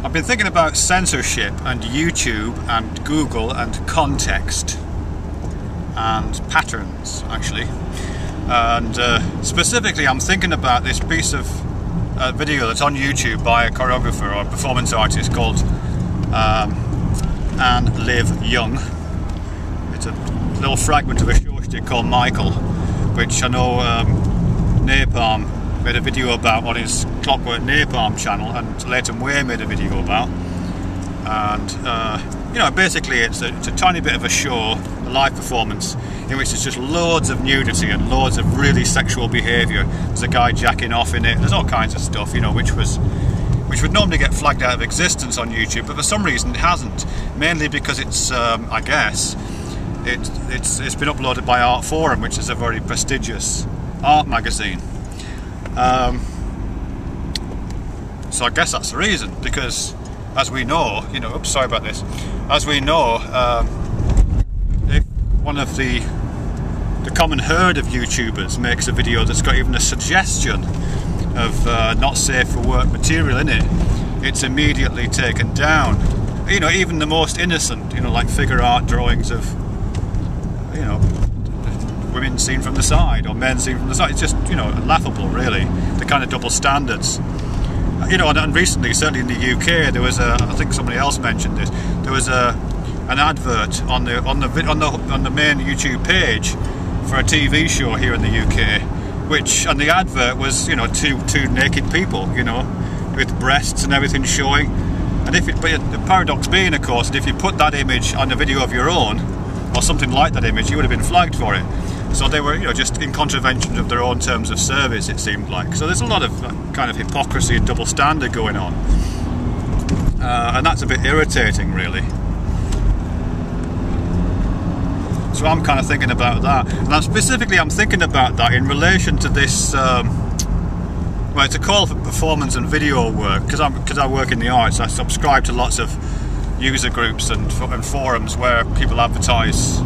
I've been thinking about censorship and YouTube and Google and context and patterns, actually. And specifically, I'm thinking about this piece of video that's on YouTube by a choreographer or a performance artist called Anne Liv Young. It's a little fragment of a show she did called Michael, which I know Napalm made a video about on his Clockwork Napalm channel, and Leighton Way made a video about. And you know, basically it's a tiny bit of a show, a live performance, in which there's just loads of nudity and loads of really sexual behaviour. There's a guy jacking off in it, there's all kinds of stuff, you know, which would normally get flagged out of existence on YouTube, but for some reason it hasn't. Mainly because it's, I guess, it's been uploaded by Art Forum, which is a very prestigious art magazine. So I guess that's the reason, because as we know, you know, oops, sorry about this, as we know, if one of the common herd of YouTubers makes a video that's got even a suggestion of not safe for work material in it, it's immediately taken down. You know, even the most innocent, you know, like figure art drawings of, you know, women seen from the side or men seen from the side. It's just, you know, laughable, really, the kind of double standards. You know, and recently, certainly in the UK, there was I think somebody else mentioned this. There was an advert on the main YouTube page for a TV show here in the UK, and the advert was, you know, two naked people, you know, with breasts and everything showing. And but the paradox being, of course, that if you put that image on a video of your own, or something like that image, you would have been flagged for it. So they were, you know, just in contravention of their own terms of service, it seemed like. So there's a lot of kind of hypocrisy and double standard going on, and that's a bit irritating, really. So I'm kind of thinking about that, and I'm thinking about that in relation to this. Well, it's a call for performance and video work, because I work in the arts. I subscribe to lots of user groups and forums where people advertise,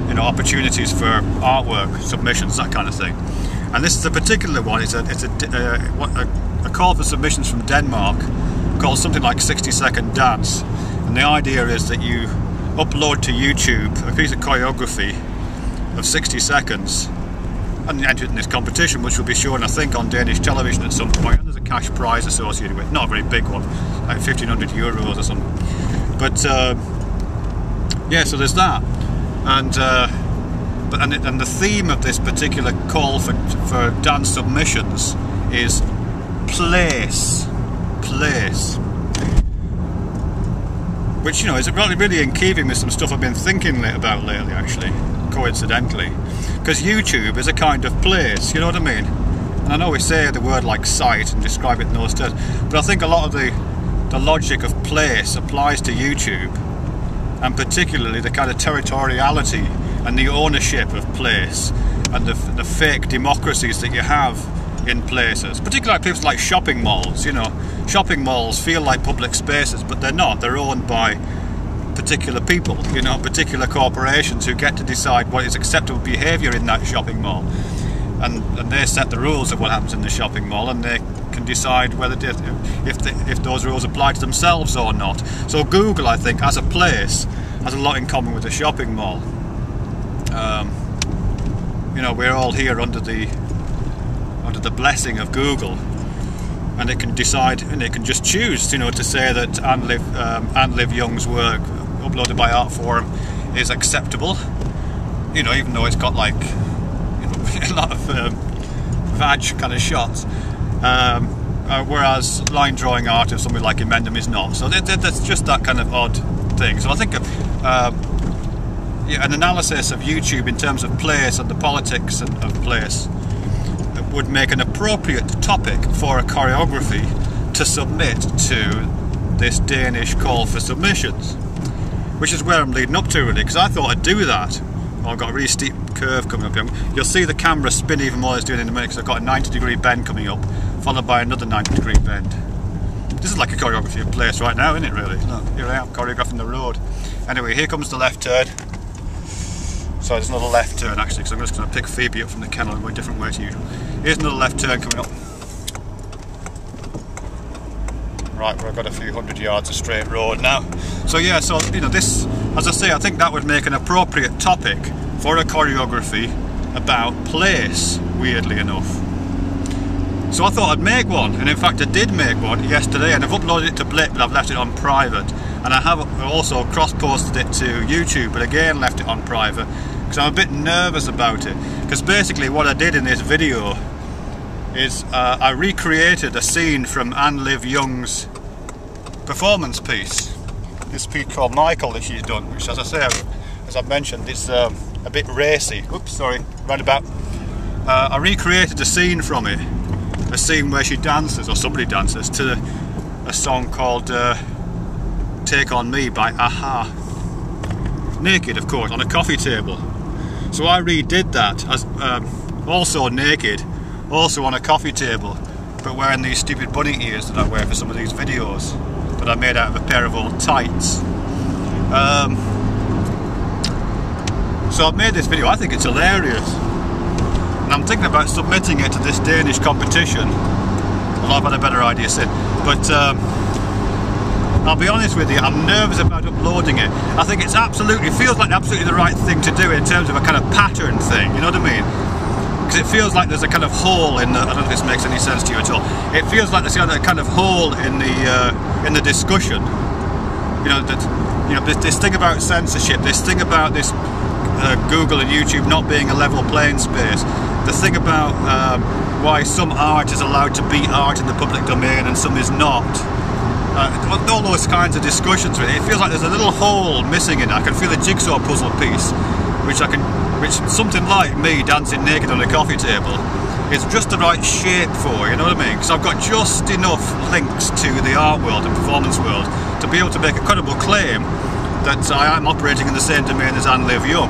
you know, opportunities for artwork submissions, that kind of thing. And this is a particular one. It's a call for submissions from Denmark called something like 60-second dance, and the idea is that you upload to YouTube a piece of choreography of 60 seconds and enter it in this competition, which will be shown, I think, on Danish television at some point. And there's a cash prize associated with it, not a very big one, like 1,500 euros or something. But yeah, so there's that. And the theme of this particular call for dance submissions is place, which, you know, is really in keeping with some stuff I've been thinking about lately, actually, coincidentally, because YouTube is a kind of place, you know what I mean? And I know we say the word like site and describe it in those terms, but I think a lot of the logic of place applies to YouTube, and particularly the kind of territoriality and the ownership of place, and the fake democracies that you have in places, particularly places like shopping malls. You know, shopping malls feel like public spaces, but they're not. They're owned by particular people, you know, particular corporations who get to decide what is acceptable behaviour in that shopping mall, and they set the rules of what happens in the shopping mall, and they can decide whether if those rules apply to themselves or not. So Google, I think, as a place, has a lot in common with the shopping mall. You know, we're all here under the blessing of Google, and it can decide, and it can just choose, you know, to say that Anne Liv Young's work, uploaded by Art Forum, is acceptable. You know, even though it's got, like, you know, a lot of vag kind of shots. Whereas line drawing art of somebody like Emendum is not. So that's just that kind of odd thing. So I think an analysis of YouTube in terms of place and the politics of place would make an appropriate topic for a choreography to submit to this Danish call for submissions, which is where I'm leading up to, really, because I thought I'd do that. Oh, I've got a really steep curve coming up here. You'll see the camera spin even more than it's doing in a minute, because I've got a 90-degree bend coming up, followed by another 90-degree bend. This is like a choreography of place right now, isn't it, really? Look, here I am, choreographing the road. Anyway, here comes the left turn. So there's another left turn, actually, because I'm just going to pick Phoebe up from the kennel and go a different way to usual. Here's another left turn coming up. Right, we've got a few hundred yards of straight road now. So yeah, so you know, this, as I say, I think that would make an appropriate topic for a choreography about place, weirdly enough. So I thought I'd make one, and in fact I did make one yesterday, and I've uploaded it to Blip, but I've left it on private. And I have also cross-posted it to YouTube, but again left it on private, because I'm a bit nervous about it. Because basically what I did in this video is I recreated a scene from Anne Liv Young's performance piece. This piece called Michael that she's done, which, as I say, as I've mentioned, is a bit racy. Oops, sorry, roundabout. I recreated a scene from it, a scene where she dances, or somebody dances, to a song called Take On Me by Aha. Naked, of course, on a coffee table. So I redid that, as also naked, also on a coffee table, but wearing these stupid bunny ears that I wear for some of these videos that I made out of a pair of old tights. So I've made this video. I think it's hilarious, and I'm thinking about submitting it to this Danish competition, although I've had a better idea since. But I'll be honest with you, I'm nervous about uploading it. I think it feels like absolutely the right thing to do in terms of a kind of pattern thing, you know what I mean? Because it feels like there's a kind of hole in the, I don't know if this makes any sense to you at all. It feels like there's a kind of hole in the discussion. You know, that, you know, this thing about censorship, this thing about this Google and YouTube not being a level playing space, the thing about why some art is allowed to be art in the public domain and some is not. All those kinds of discussions with it. It feels like there's a little hole missing in it. I can feel a jigsaw puzzle piece, which something like me dancing naked on a coffee table is just the right shape for, you know what I mean? Because I've got just enough links to the art world and performance world to be able to make a credible claim that I am operating in the same domain as Anne Liv Young.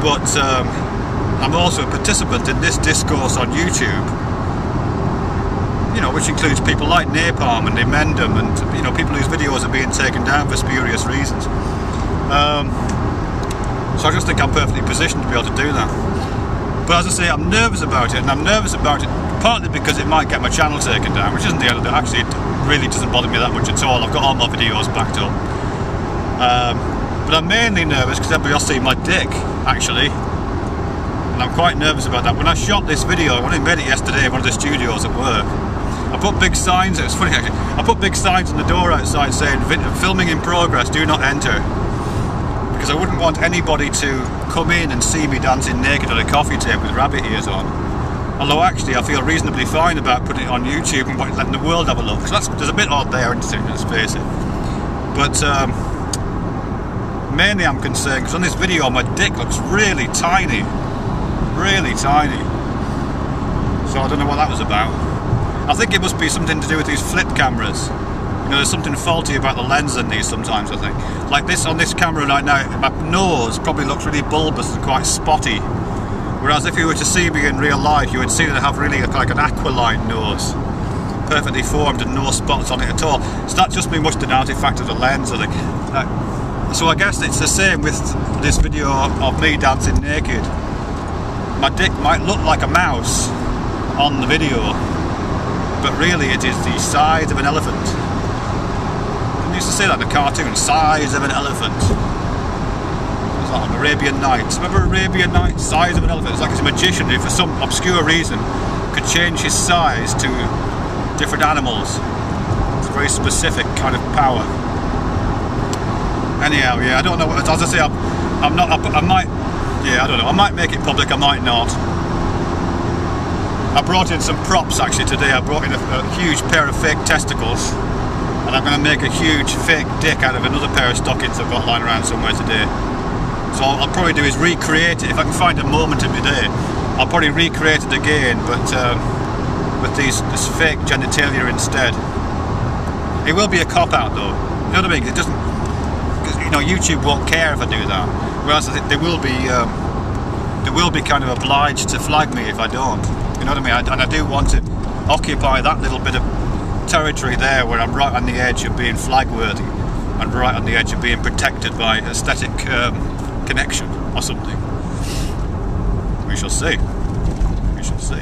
But I'm also a participant in this discourse on YouTube, you know, which includes people like Napalm and Emendum, and you know, people whose videos are being taken down for spurious reasons. So I just think I'm perfectly positioned to be able to do that. But as I say, I'm nervous about it, and I'm nervous about it partly because it might get my channel taken down, which isn't the end of it. Actually, it really doesn't bother me that much at all. I've got all my videos backed up. But I'm mainly nervous because everybody will see my dick, actually. And I'm quite nervous about that. When I shot this video, I only made it yesterday in one of the studios at work. I put big signs, it's funny actually, I put big signs on the door outside saying, filming in progress, do not enter. Because I wouldn't want anybody to come in and see me dancing naked on a coffee table with rabbit ears on. Although actually I feel reasonably fine about putting it on YouTube and letting the world have a look. Because there's a bit odd there, let's face it. But mainly I'm concerned because on this video my dick looks really tiny. Really tiny. So I don't know what that was about. I think it must be something to do with these flip cameras. You know, there's something faulty about the lens in these sometimes, I think. Like this, on this camera right now, my nose probably looks really bulbous and quite spotty. Whereas if you were to see me in real life, you would see that I have really like an aquiline nose. Perfectly formed and no spots on it at all. So that just be much an artifact of the lens, I think. So I guess it's the same with this video of me dancing naked. My dick might look like a mouse on the video, but really it is the size of an elephant. I used to say that in a cartoon, size of an elephant. It's like on Arabian Nights. Remember Arabian Nights? Size of an elephant. It's like it's a magician who for some obscure reason could change his size to different animals. It's a very specific kind of power. Anyhow, yeah, I don't know, as I say, I'm not, I might, yeah, I don't know, I might make it public, I might not. I brought in some props actually today. I brought in a huge pair of fake testicles, and I'm going to make a huge fake dick out of another pair of stockings I've got lying around somewhere today. So all I'll probably do is recreate it. If I can find a moment in the day, I'll probably recreate it again, but with this fake genitalia instead. It will be a cop-out though, you know what I mean? It doesn't, because you know, YouTube won't care if I do that, whereas I think they will be kind of obliged to flag me if I don't. You know what I mean? And I do want to occupy that little bit of territory there where I'm right on the edge of being flag-worthy and right on the edge of being protected by aesthetic connection or something. We shall see. We shall see.